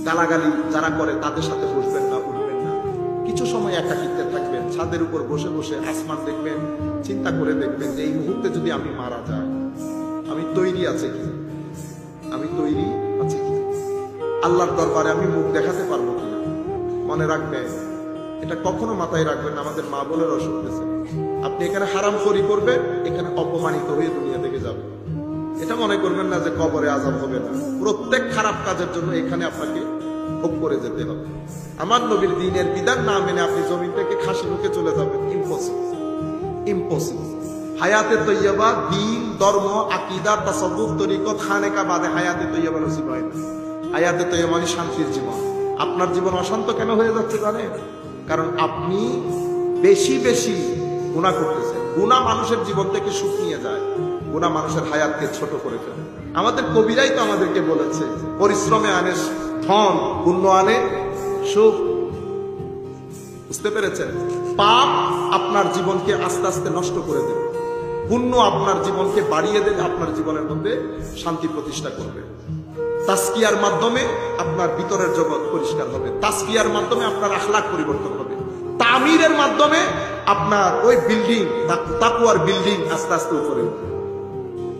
গালাগালি যারা করে তাদের সাথে বসবেন না, উঠবেন না। কিছু সময় একাকিত্বে থাকবেন, ছাদের উপর বসে বসে আসমান দেখবেন, চিন্তা করে দেখবেন যে এই মুহূর্তে যদি আমি মারা যাই, আমি তৈরি আছে কি, আমি তৈরি আছি কি, আল্লাহর দরবারে আমি মুখ দেখাতে পারবো কিনা। মনে রাখবেন, এটা কখনো মাথায় রাখবেন না, আমাদের মা বোনের অসুখ হয়েছে, আপনি এখানে হারামখোরি করবেন, এখানে অপমানিত হয়ে দুনিয়া থেকে যাবেন। এটা মনে করবেন না যে কবরে আযাব হবে না। প্রত্যেক খারাপ কাজের জন্য এখানে আপনাকে ভোগ করে যেতে হবে। আমার নবীর দ্বীনের বিধান না মেনে আপনি জমিন থেকে খাসি মুখে চলে যাবেন, ইম্পসিবল, ইম্পসিবল। হায়াতে তৈয়বা, দ্বীন, ধর্ম, আকীদা, তাসাব্বুফ, তরিকত, খানেকা বাদে হায়াতে তৈয়বা নসিব হয় না। হায়াতে তৈয়বা মানে শান্তির জীবন। আপনার জীবন অশান্ত কেন হয়ে যাচ্ছে জানেন? কারণ আপনি বেশি বেশি গুনাহ করতেছেন। গুনাহ মানুষের জীবন থেকে সুখ নিয়ে যায়, গুনাহ মানুষের হায়াতকে ছোট করে ফেলে। আমাদের কবিরাই তো আমাদেরকে বলেছে, পরিশ্রমে আনে ধন, পুণ্য আনে সুখ। বুঝতে পেরেছেন? পাপ আপনার জীবনকে আস্তে আস্তে নষ্ট করে দেবে, পুণ্য আপনার জীবনকে বাড়িয়ে দেবে, আপনার জীবনের মধ্যে শান্তি প্রতিষ্ঠা করবে। তাসকিয়ার মাধ্যমে আপনার ভিতরের জগৎ পরিষ্কার হবে, তাসকিয়ার মাধ্যমে আপনার আখলাক পরিবর্তন হবে, তামিরের মাধ্যমে আপনার ওই বিল্ডিং, তাকওয়ার বিল্ডিং আস্তে আস্তে উপরে উঠবে।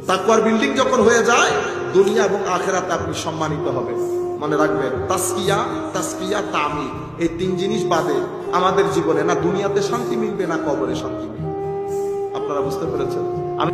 তাকওয়ার বিল্ডিং যখন হয়ে যায়, দুনিয়া এবং আখিরাতে আপনি সম্মানিত হবেন। মনে রাখবেন, তাসকিয়া, তাসকিয়া, তামির, এই তিন জিনিস বাদে আমাদের জীবনে না দুনিয়াতে শান্তি মিলবে, না কবরে শান্তি মিলবে। আপনারা বুঝতে পেরেছেন? আমি